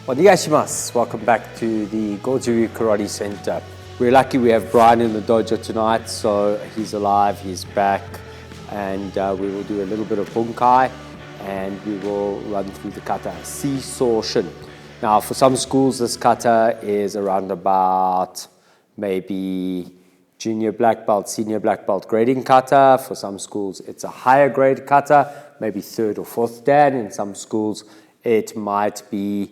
Onegaishimasu. Welcome back to the Goju Ryu Karate Center. We're lucky we have Brian in the dojo tonight, so he's alive, he's back, and we will do a little bit of bunkai, and we will run through the kata, Shisochin. Now, for some schools, this kata is around about maybe junior black belt, senior black belt grading kata. For some schools, it's a higher grade kata, maybe third or fourth dan. In some schools, it might be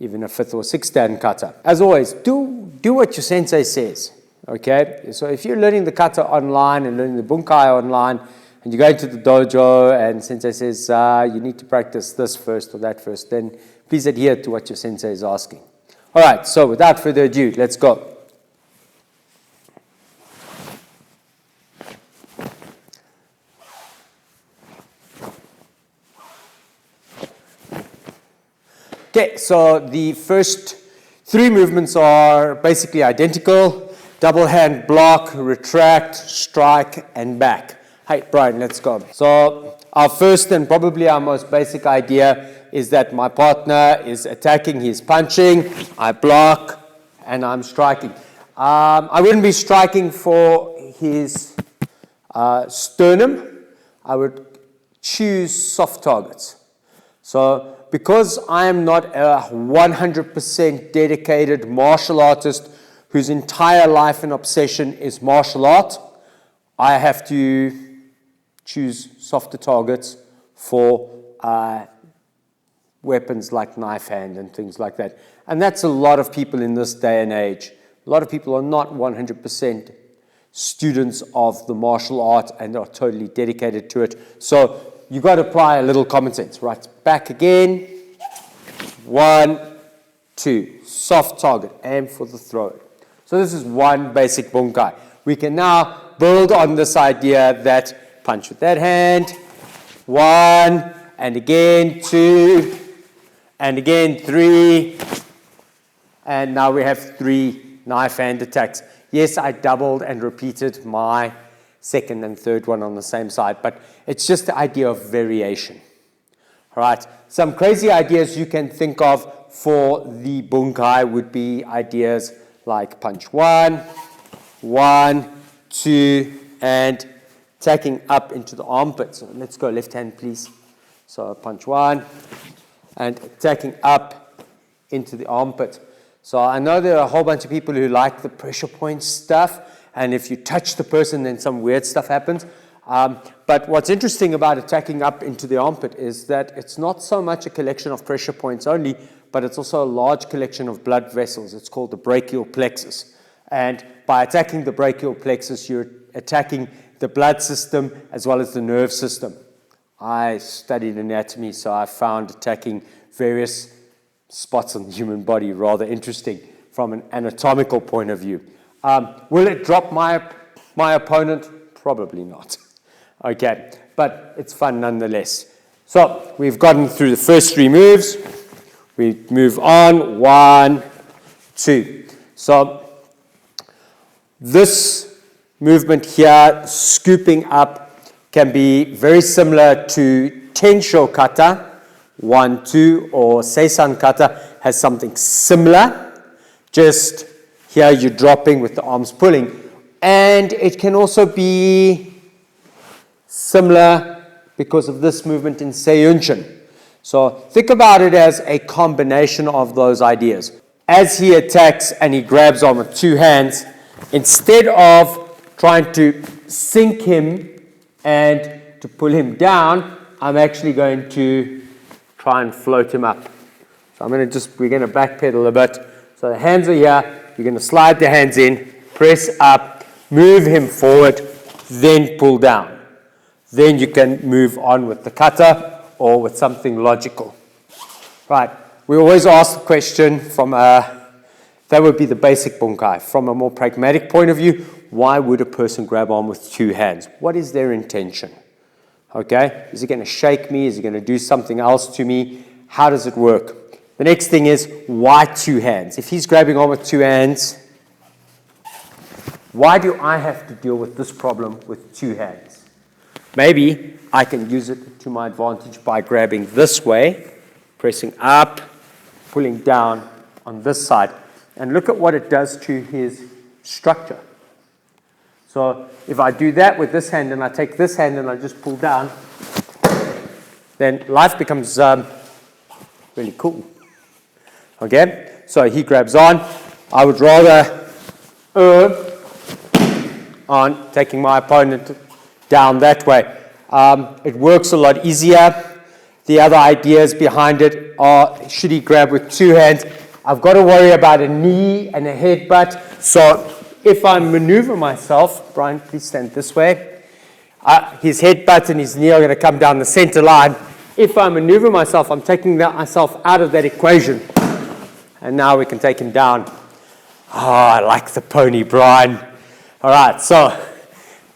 even a fifth or sixth dan kata. As always, do what your sensei says, okay? So if you're learning the kata online and learning the bunkai online, and you go into the dojo and sensei says, you need to practice this first or that first, then please adhere to what your sensei is asking. All right, so without further ado, let's go. Okay, so the first three movements are basically identical. Double hand block, retract, strike, and back. Hey, Brian, let's go. So our first and probably our most basic idea is that my partner is attacking, he's punching, I block, and I'm striking. I wouldn't be striking for his sternum. I would choose soft targets. So because I am not a 100% dedicated martial artist whose entire life and obsession is martial art, I have to choose softer targets for weapons like knife hand and things like that. And that's a lot of people in this day and age. A lot of people are not 100% students of the martial art and are totally dedicated to it. So you've got to apply a little common sense. Right, back again. 1, 2. Soft target. Aim for the throat. So this is one basic bunkai. We can now build on this idea that punch with that hand. 1, and again 2, and again 3. And now we have 3 knife hand attacks. Yes, I doubled and repeated my second and third one on the same side, but it's just the idea of variation. All right, some crazy ideas you can think of for the bunkai would be ideas like punch 1, 1, 2, and taking up into the armpit. So let's go left hand, please. So punch 1, and taking up into the armpit. So I know there are a whole bunch of people who like the pressure point stuff, and if you touch the person, then some weird stuff happens. But what's interesting about attacking up into the armpit is that it's not so much a collection of pressure points only, but it's also a large collection of blood vessels. It's called the brachial plexus. And by attacking the brachial plexus, you're attacking the blood system as well as the nerve system. I studied anatomy, so I found attacking various spots on the human body rather interesting from an anatomical point of view. Will it drop my opponent? Probably not. Okay, but it's fun nonetheless. So we've gotten through the first 3 moves. We move on. 1, 2. So this movement here, scooping up, can be very similar to Tensho kata. 1, 2, or Seisan kata has something similar. Just here you're dropping with the arms pulling. And it can also be similar because of this movement in Seiunchin. So think about it as a combination of those ideas. As he attacks and he grabs on with 2 hands, instead of trying to sink him and to pull him down, I'm actually going to try and float him up. So we're going to backpedal a bit. So the hands are here. You're going to slide the hands in, press up, move him forward, then pull down. Then you can move on with the kata or with something logical. Right, we always ask the question from that would be the basic bunkai. From a more pragmatic point of view, why would a person grab on with 2 hands? What is their intention? Okay, is he going to shake me? Is he going to do something else to me? How does it work? The next thing is, why 2 hands? If he's grabbing on with 2 hands, why do I have to deal with this problem with 2 hands? Maybe I can use it to my advantage by grabbing this way, pressing up, pulling down on this side. And look at what it does to his structure. So if I do that with this hand and I take this hand and I just pull down, then life becomes really cool. Okay, so he grabs on. I would rather on taking my opponent down that way. It works a lot easier. The other ideas behind it are, should he grab with two hands? I've got to worry about a knee and a headbutt. So if I maneuver myself, Brian, please stand this way. His headbutt and his knee are going to come down the center line. If I maneuver myself, I'm taking myself out of that equation. And now we can take him down. Oh, I like the pony, Brian. All right, so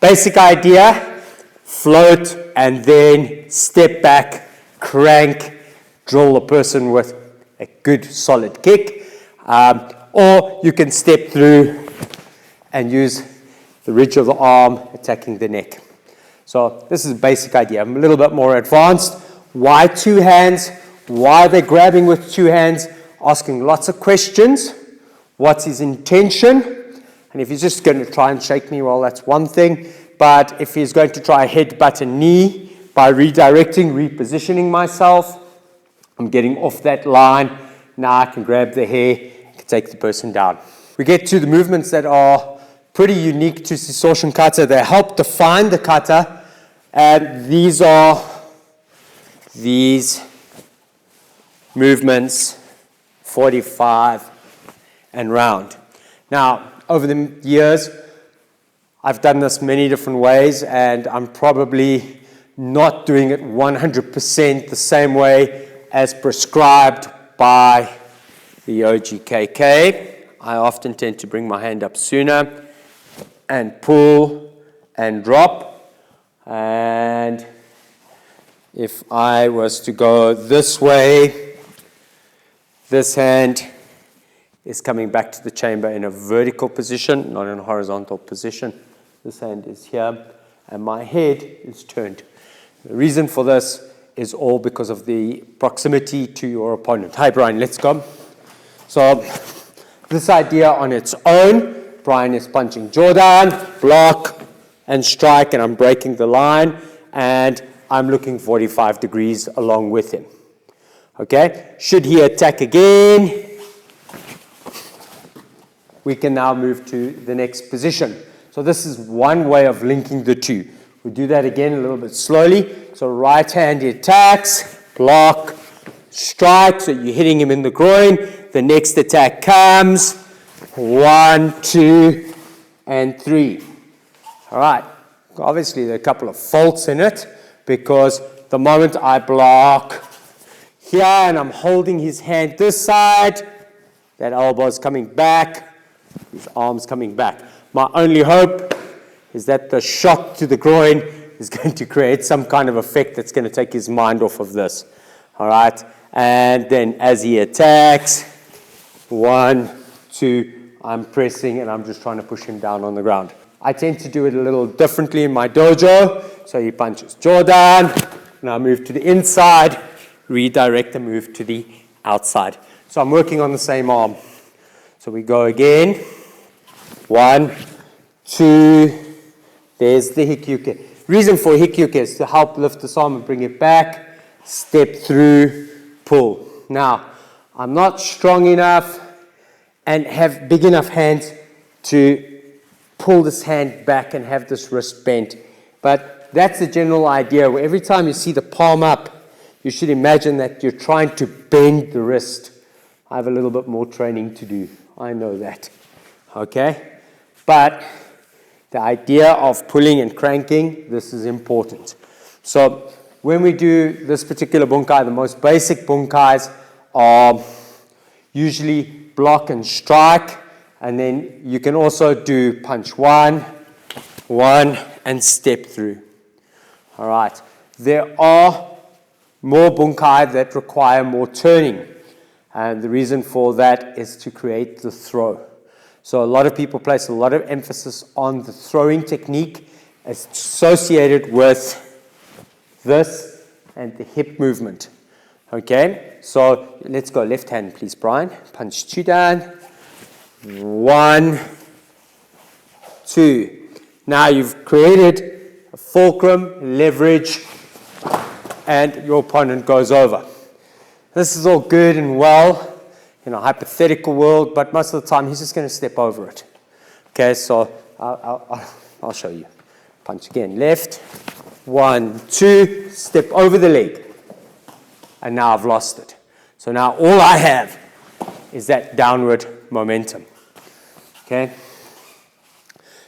basic idea, float and then step back, crank, drill the person with a good solid kick. Or you can step through and use the ridge of the arm attacking the neck. So this is a basic idea. I'm a little bit more advanced. Why two hands? Why are they grabbing with two hands? Asking lots of questions. What's his intention? And if he's just going to try and shake me, well, that's one thing. But if he's going to try headbutt a knee by redirecting, repositioning myself, I'm getting off that line. Now I can grab the hair, I can take the person down. We get to the movements that are pretty unique to Shisochin kata. They help define the kata. And these are these movements, 45 and round. Now, over the years, I've done this many different ways, and I'm probably not doing it 100% the same way as prescribed by the OGKK. I often tend to bring my hand up sooner and pull and drop. And if I was to go this way, this hand is coming back to the chamber in a vertical position, not in a horizontal position. This hand is here, and my head is turned. The reason for this is all because of the proximity to your opponent. Hi, Brian, let's go. So this idea on its own, Brian is punching jaw down, block, and strike, and I'm breaking the line, and I'm looking 45 degrees along with him. Okay, should he attack again, we can now move to the next position. So this is one way of linking the two. We do that again a little bit slowly. So right hand he attacks, block, strike, so you're hitting him in the groin. The next attack comes, 1, 2, and 3. All right, obviously there are a couple of faults in it, because the moment I block here and I'm holding his hand this side, that elbow is coming back, his arm's coming back. My only hope is that the shot to the groin is going to create some kind of effect that's going to take his mind off of this. All right, and then as he attacks, 1, 2, I'm pressing and I'm just trying to push him down on the ground. I tend to do it a little differently in my dojo. So he punches jaw down, and I move to the inside, redirect the move to the outside. So I'm working on the same arm. So we go again. 1, 2, there's the hikyuke. Reason for hikyuke is to help lift this arm and bring it back, step through, pull. Now, I'm not strong enough and have big enough hands to pull this hand back and have this wrist bent. But that's the general idea, where every time you see the palm up, you should imagine that you're trying to bend the wrist. I have a little bit more training to do. I know that. Okay? But the idea of pulling and cranking, this is important. So when we do this particular bunkai, the most basic bunkais are usually block and strike, and then you can also do punch 1, 1, and step through. All right. There are more bunkai that require more turning, and the reason for that is to create the throw. So a lot of people place a lot of emphasis on the throwing technique associated with this and the hip movement. Okay, so let's go left hand, please, Brian. Punch chudan. 1, 2. Now you've created a fulcrum, leverage, and your opponent goes over. This is all good and well in a hypothetical world, but most of the time he's just going to step over it. Okay, so I'll show you. Punch again, left. 1, 2, step over the leg. And now I've lost it. So now all I have is that downward momentum. Okay?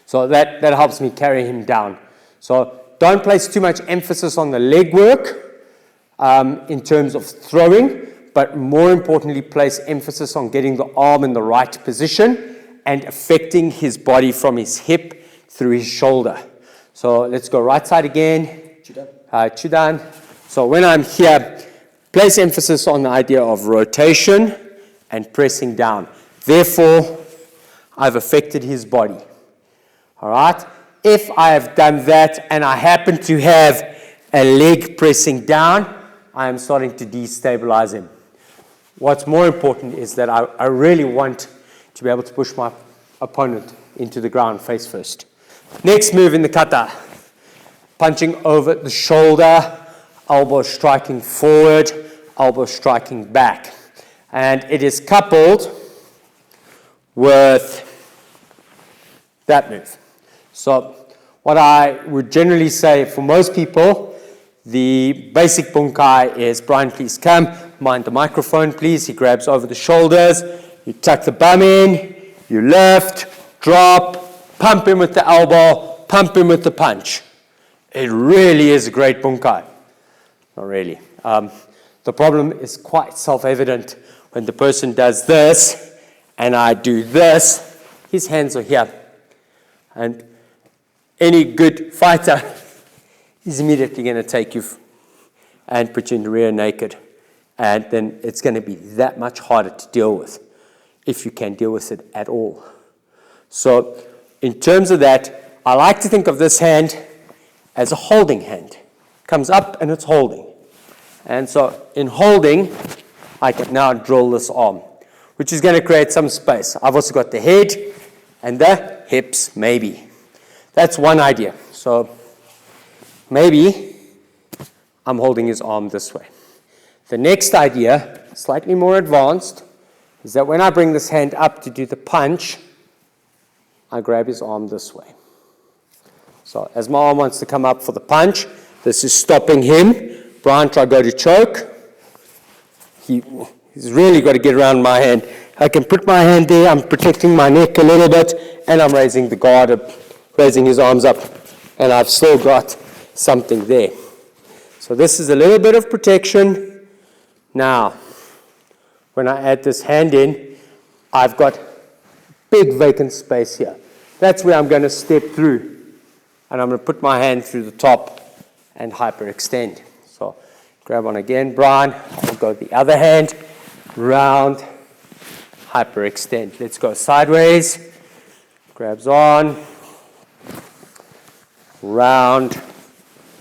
So that helps me carry him down. So don't place too much emphasis on the leg work in terms of throwing, but more importantly, place emphasis on getting the arm in the right position and affecting his body from his hip through his shoulder. So let's go right side again. Chudan. So when I'm here, place emphasis on the idea of rotation and pressing down. Therefore, I've affected his body. All right? If I have done that and I happen to have a leg pressing down, I am starting to destabilize him. What's more important is that I really want to be able to push my opponent into the ground face first. Next move in the kata. Punching over the shoulder, elbow striking forward, elbow striking back. And it is coupled with that move. So what I would generally say for most people, the basic bunkai is, Brian, please come, mind the microphone, please. He grabs over the shoulders, you tuck the bum in, you lift, drop, pump him with the elbow, pump him with the punch. It really is a great bunkai. Not really. The problem is quite self-evident when the person does this and I do this, his hands are here. And any good fighter is immediately going to take you and put you in the rear naked. And then it's going to be that much harder to deal with, if you can deal with it at all. So in terms of that, I like to think of this hand as a holding hand. It comes up and it's holding. And so in holding, I can now drill this arm, which is going to create some space. I've also got the head and the hips, maybe. That's one idea. So maybe I'm holding his arm this way. The next idea, slightly more advanced, is that when I bring this hand up to do the punch, I grab his arm this way. So as my arm wants to come up for the punch, this is stopping him. Brian, try go to choke. He's really got to get around my hand. I can put my hand there, I'm protecting my neck a little bit, and I'm raising the guard up, raising his arms up, and I've still got something there. So this is a little bit of protection. Now, when I add this hand in, I've got big vacant space here. That's where I'm going to step through. And I'm going to put my hand through the top and hyperextend. So grab on again, Brian. I'll go the other hand, round, hyperextend. Let's go sideways. Grabs on, round,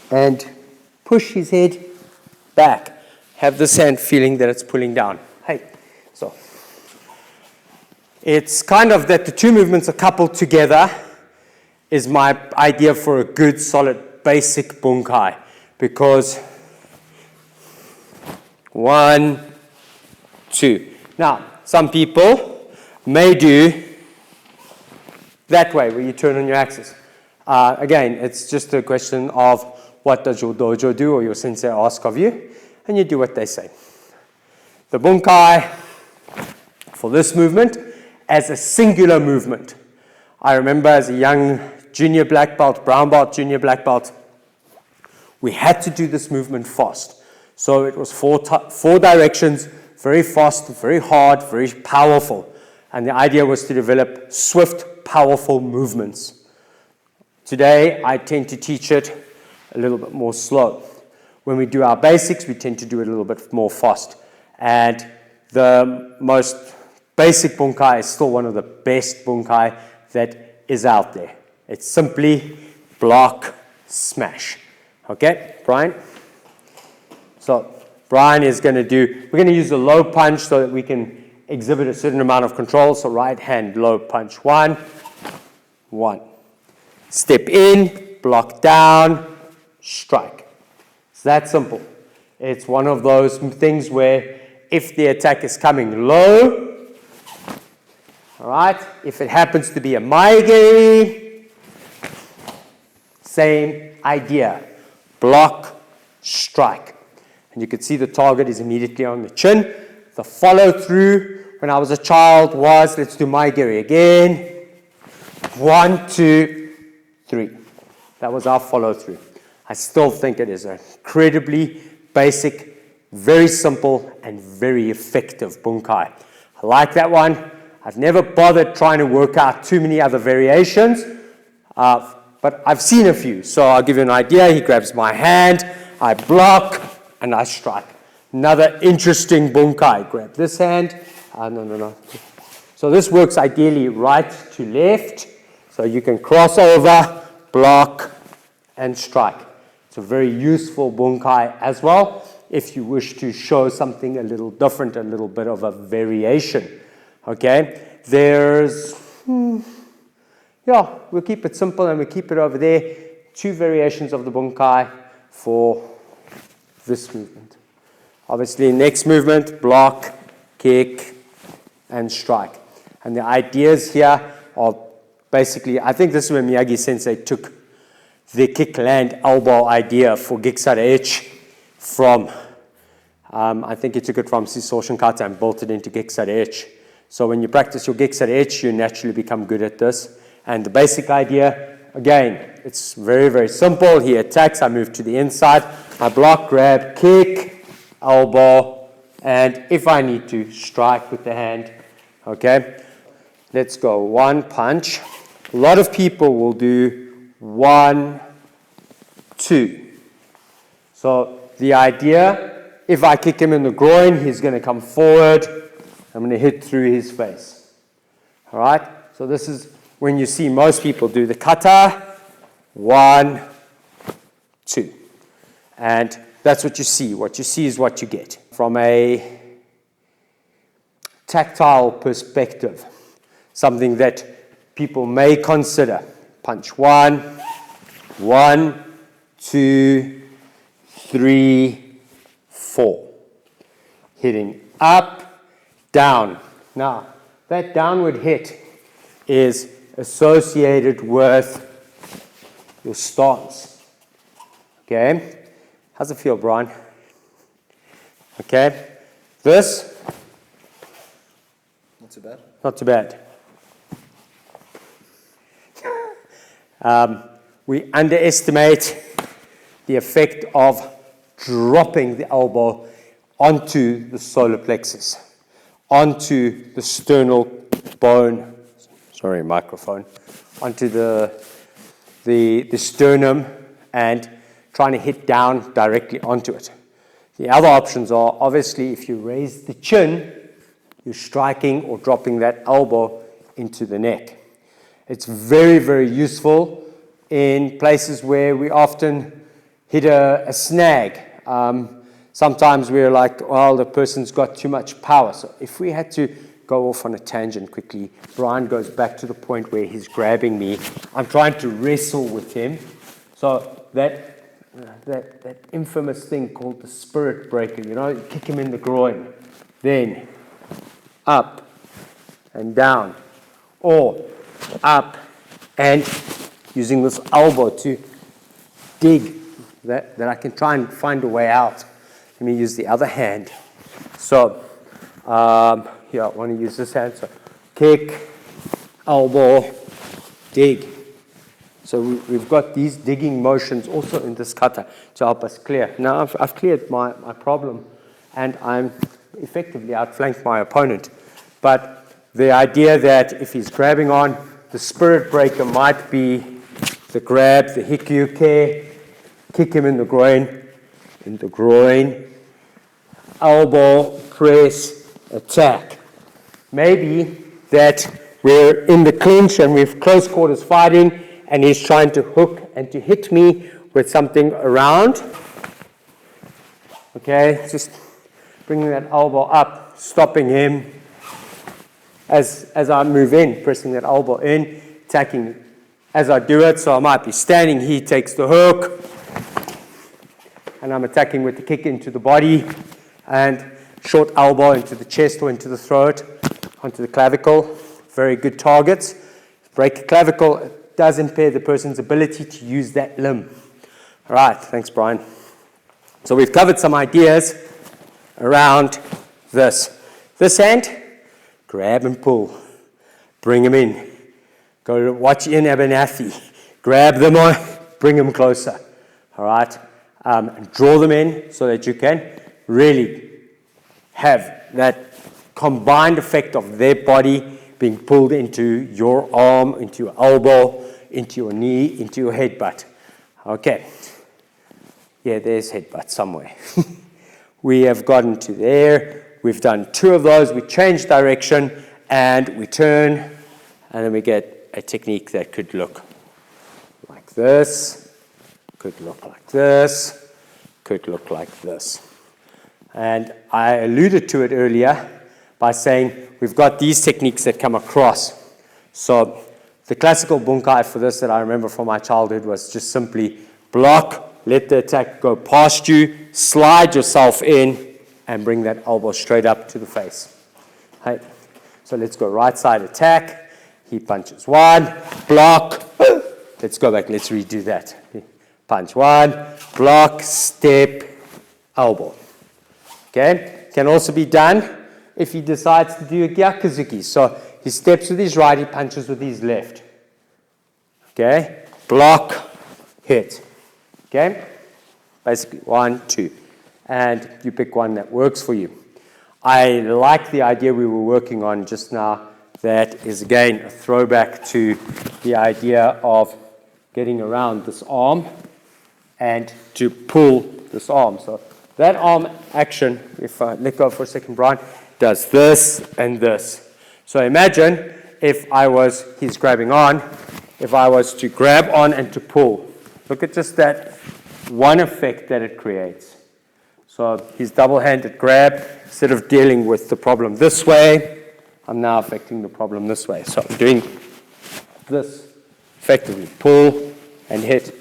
and push his head back. Have this hand feeling that it's pulling down. Hey, so it's kind of that the two movements are coupled together is my idea for a good, solid, basic bunkai. Because 1, 2. Now, some people may do that way, where you turn on your axis. Again, it's just a question of what does your dojo do or your sensei ask of you, and you do what they say. The bunkai for this movement as a singular movement. I remember as a young junior black belt, brown belt, junior black belt, we had to do this movement fast. So it was four directions, very fast, very hard, very powerful. And the idea was to develop swift, powerful movements. Today, I tend to teach it a little bit more slow. When we do our basics, we tend to do it a little bit more fast. And the most basic bunkai is still one of the best bunkai that is out there. It's simply block, smash. Okay, Brian? So Brian is going to do, we're going to use a low punch so that we can exhibit a certain amount of control. So right hand low punch, 1, 1. Step in, block down, strike. It's that simple. It's one of those things where if the attack is coming low, all right, if it happens to be a maigiri, same idea. Block, strike. And you can see the target is immediately on the chin. The follow through when I was a child was, let's do maigiri again. 1, 2, 3. That was our follow through. I still think it is an incredibly basic, very simple, and very effective bunkai. I like that one. I've never bothered trying to work out too many other variations, but I've seen a few. So I'll give you an idea. He grabs my hand, I block, and I strike. Another interesting bunkai. Grab this hand. No. So this works ideally right to left. So you can cross over, block, and strike. It's a very useful bunkai as well if you wish to show something a little different, a little bit of a variation. Okay, there's, we'll keep it simple and we'll keep it over there. 2 variations of the bunkai for this movement. Obviously, next movement, block, kick, and strike. And the ideas here are basically, I think this is where Miyagi-sensei took the kick, land, elbow idea for Giksarechi from, I think he took it from Shisochin kata and bolted into Giksarechi. So when you practice your Giksarechi, you naturally become good at this. And the basic idea, again, it's very, very simple. He attacks, I move to the inside, I block, grab, kick, elbow, and if I need to, strike with the hand. Okay, let's go. 1 punch. A lot of people will do 1, 2. So the idea, if I kick him in the groin, he's going to come forward. I'm going to hit through his face. All right? So this is when you see most people do the kata. 1, 2. And that's what you see. What you see is what you get. From a tactile perspective, something that people may consider. Punch 1, 1, 2, 3, 4. Hitting up, down. Now, that downward hit is associated with your stance. Okay? How's it feel, Brian? Okay? This? Not too bad. Not too bad. We underestimate the effect of dropping the elbow onto the solar plexus, onto the sternal bone, onto the sternum, and trying to hit down directly onto it. The other options are, obviously, if you raise the chin, you're striking or dropping that elbow into the neck. It's very, very useful in places where we often hit a snag. Sometimes we're like, well, the person's got too much power. So if we had to go off on a tangent quickly, Brian goes back to the point where he's grabbing me. I'm trying to wrestle with him. So that infamous thing called the spirit breaker, you kick him in the groin, then up and down, or up and using this elbow to dig that I can try and find a way out. Let me use the other hand. So here, I want to use this hand. So kick, elbow, dig. So we've got these digging motions also in this kata to help us clear. Now I've cleared my problem and I'm effectively outflanked my opponent. But the idea that if he's grabbing on, the spirit breaker might be the grab, the hikyuke, kick him in the groin, elbow, press, attack. Maybe that we're in the clinch and we've close quarters fighting and he's trying to hook and to hit me with something around. Okay, just bringing that elbow up, stopping him as I move in, pressing that elbow in, attacking as I do it. So I might be standing, he takes the hook, and I'm attacking with the kick into the body, and short elbow into the chest or into the throat, onto the clavicle. Very good targets. Break the clavicle, it does impair the person's ability to use that limb. All right, thanks, Brian. So we've covered some ideas around this. This hand, grab and pull. Bring them in. Go to watch Ian Abernathy. Grab them on, bring them closer. All right? And draw them in so that you can really have that combined effect of their body being pulled into your arm, into your elbow, into your knee, into your headbutt. Okay. Yeah, there's headbutt somewhere. We have gotten to there. We've done 2 of those. We change direction and we turn, and then we get a technique that could look like this, could look like this, could look like this. And I alluded to it earlier by saying we've got these techniques that come across. So the classical bunkai for this that I remember from my childhood was just simply block, let the attack go past you, slide yourself in, and bring that elbow straight up to the face. Right. So let's go right side attack. He punches 1, block. Let's go back, let's redo that. Punch 1, block, step, elbow. Okay, can also be done if he decides to do a gyakuzuki. So he steps with his right, he punches with his left. Okay, block, hit. Okay, basically 1, 2. And you pick one that works for you. I like the idea we were working on just now. That is again a throwback to the idea of getting around this arm and to pull this arm. So that arm action, if I let go for a second, Brian, does this and this. So imagine if he's grabbing on, if I was to grab on and to pull. Look at just that one effect that it creates. So his double-handed grab, instead of dealing with the problem this way, I'm now affecting the problem this way. So I'm doing this, effectively pull and hit.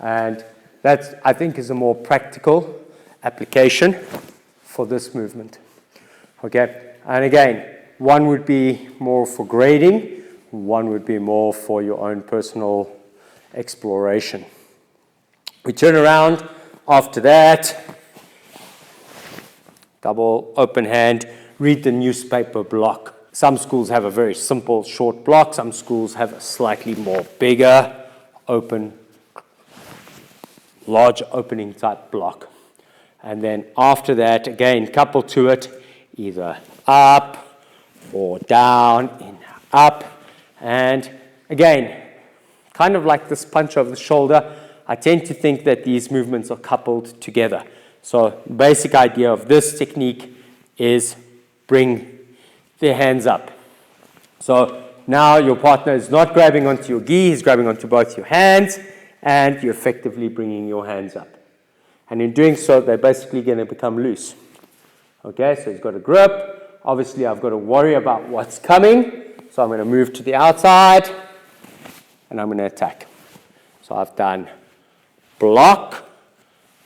And that, I think, is a more practical application for this movement. Okay, and again, one would be more for grading, one would be more for your own personal exploration. We turn around after that, double open hand, read the newspaper block. Some schools have a very simple short block, some schools have a slightly more bigger, open, large opening type block. And then after that, again, couple to it, either up or down, in, up. And again, kind of like this punch over the shoulder, I tend to think that these movements are coupled together. So the basic idea of this technique is bring their hands up. So now your partner is not grabbing onto your gi, he's grabbing onto both your hands, and you're effectively bringing your hands up. And in doing so, they're basically going to become loose. Okay, so he's got a grip. Obviously, I've got to worry about what's coming. So I'm going to move to the outside, and I'm going to attack. So I've done block,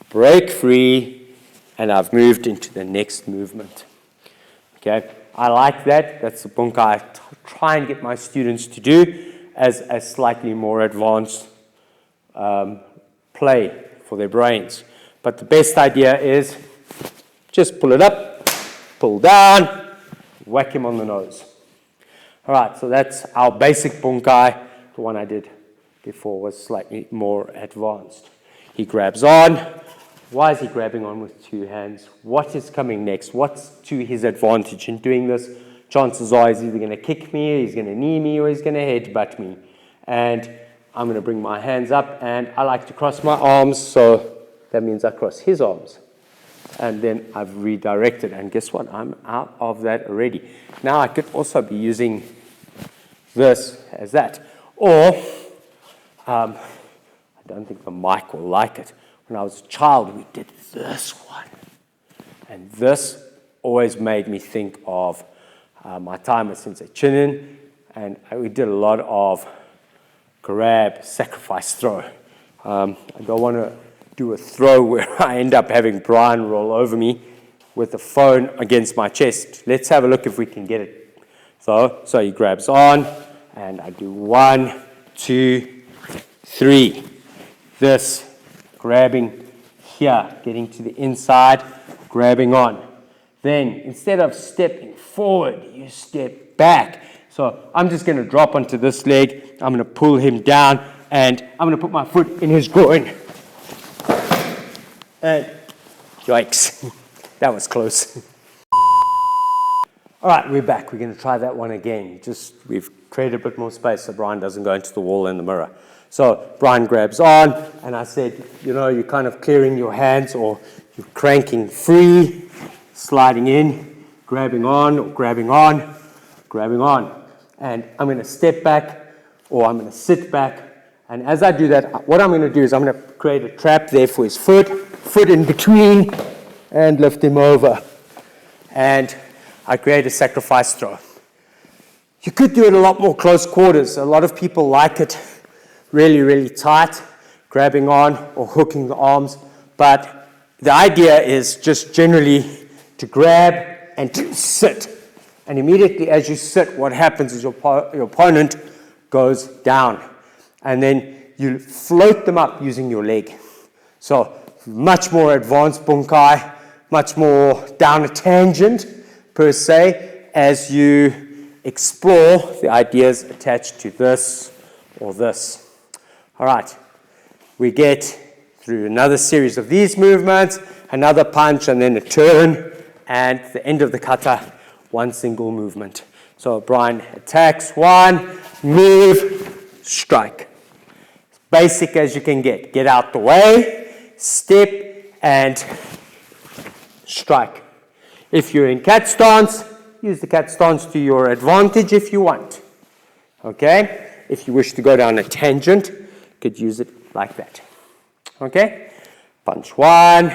break free, and I've moved into the next movement. Okay, I like that. That's the bunkai I try and get my students to do as a slightly more advanced play for their brains. But the best idea is just pull it up, pull down, whack him on the nose. All right, so that's our basic bunkai. The one I did before was slightly more advanced. He grabs on. Why is he grabbing on with 2 hands? What is coming next? What's to his advantage in doing this? Chances are he's either going to kick me, he's going to knee me, or he's going to headbutt me. And I'm going to bring my hands up, and I like to cross my arms, so that means I cross his arms. And then I've redirected, and guess what? I'm out of that already. Now I could also be using this as that. Or, I don't think the mic will like it. When I was a child, we did this one. And this always made me think of my time at Sensei Chinin, and we did a lot of grab, sacrifice, throw. I don't want to do a throw where I end up having Brian roll over me with the phone against my chest. Let's have a look if we can get it. So he grabs on, and I do 1, 2, 3. This, grabbing here, getting to the inside, grabbing on. Then, instead of stepping forward, you step back. So I'm just going to drop onto this leg, I'm going to pull him down, and I'm going to put my foot in his groin. And yikes, that was close. All right, we're back. We're going to try that one again. We've created a bit more space so Brian doesn't go into the wall and the mirror. So Brian grabs on, and I said, you're kind of clearing your hands, or you're cranking free, sliding in, grabbing on, or grabbing on, grabbing on. And I'm going to step back, or I'm going to sit back. And as I do that, what I'm going to do is I'm going to create a trap there for his foot in between, and lift him over. And I create a sacrifice throw. You could do it a lot more close quarters. A lot of people like it really, really tight, grabbing on or hooking the arms. But the idea is just generally to grab and to sit. And immediately as you sit, what happens is your opponent goes down. And then you float them up using your leg. So much more advanced bunkai, much more down a tangent per se, as you explore the ideas attached to this or this. All right, we get through another series of these movements, another punch, and then a turn, and at the end of the kata, one single movement. So Brian attacks, 1, move, strike. Basic as you can get. Get out the way, step, and strike. If you're in cat stance, use the cat stance to your advantage if you want. Okay? If you wish to go down a tangent, you could use it like that. Okay? Punch 1,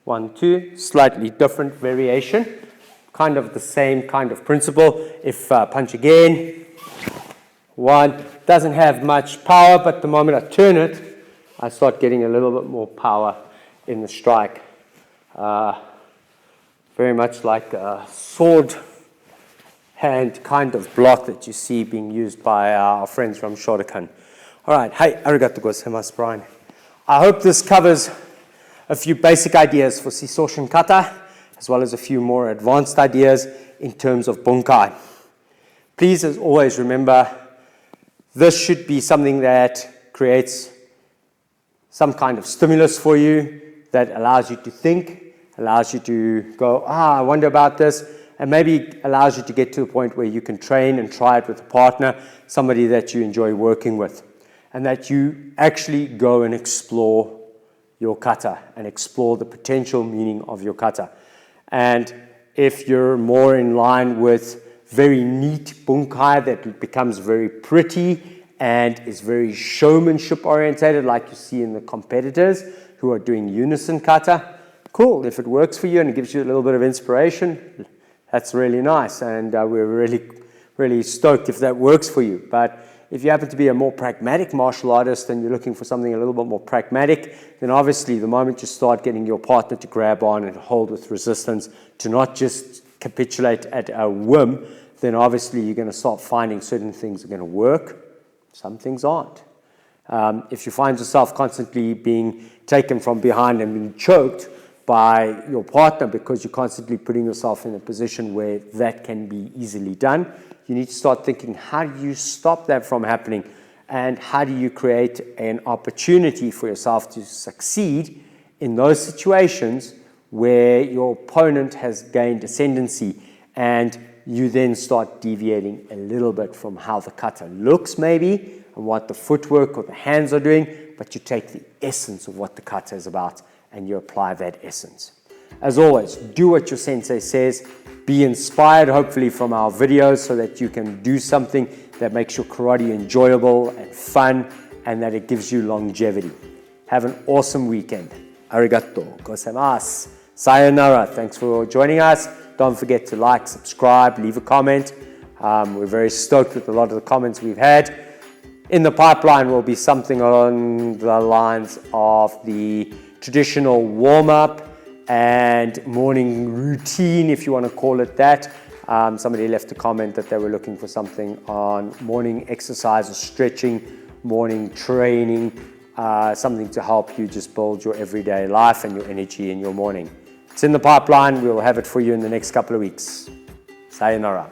1, 2, slightly different variation. Kind of the same kind of principle. If punch again, 1, doesn't have much power, but the moment I turn it, I start getting a little bit more power in the strike. Very much like a sword hand kind of block that you see being used by our friends from Shotokan. All right, hey, arigato gozaimasu, Brian. I hope this covers a few basic ideas for Shisochin kata, as well as a few more advanced ideas in terms of bunkai. Please, as always, remember, this should be something that creates some kind of stimulus for you, that allows you to think, allows you to go, I wonder about this, and maybe allows you to get to the point where you can train and try it with a partner, somebody that you enjoy working with, and that you actually go and explore your kata and explore the potential meaning of your kata. And if you're more in line with very neat bunkai that becomes very pretty and is very showmanship orientated, like you see in the competitors who are doing unison kata, cool. If it works for you and it gives you a little bit of inspiration, that's really nice, and we're really stoked if that works for you. But if you happen to be a more pragmatic martial artist and you're looking for something a little bit more pragmatic, then obviously the moment you start getting your partner to grab on and hold with resistance, to not just capitulate at a whim, then obviously you're going to start finding certain things are going to work, some things aren't. If you find yourself constantly being taken from behind and being choked by your partner because you're constantly putting yourself in a position where that can be easily done, you need to start thinking, how do you stop that from happening? And how do you create an opportunity for yourself to succeed in those situations where your opponent has gained ascendancy, and you then start deviating a little bit from how the kata looks maybe and what the footwork or the hands are doing, but you take the essence of what the kata is about and you apply that essence. As always, do what your sensei says. Be inspired, hopefully, from our videos so that you can do something that makes your karate enjoyable and fun, and that it gives you longevity. Have an awesome weekend. Arigato gozaimasu. Sayonara. Thanks for joining us. Don't forget to like, subscribe, leave a comment. We're very stoked with a lot of the comments we've had. In the pipeline will be something along the lines of the traditional warm-up and morning routine, if you want to call it that. Somebody left a comment that they were looking for something on morning exercise or stretching, morning training, something to help you just build your everyday life and your energy in your morning. It's in the pipeline. We'll have it for you in the next couple of weeks. Sayonara.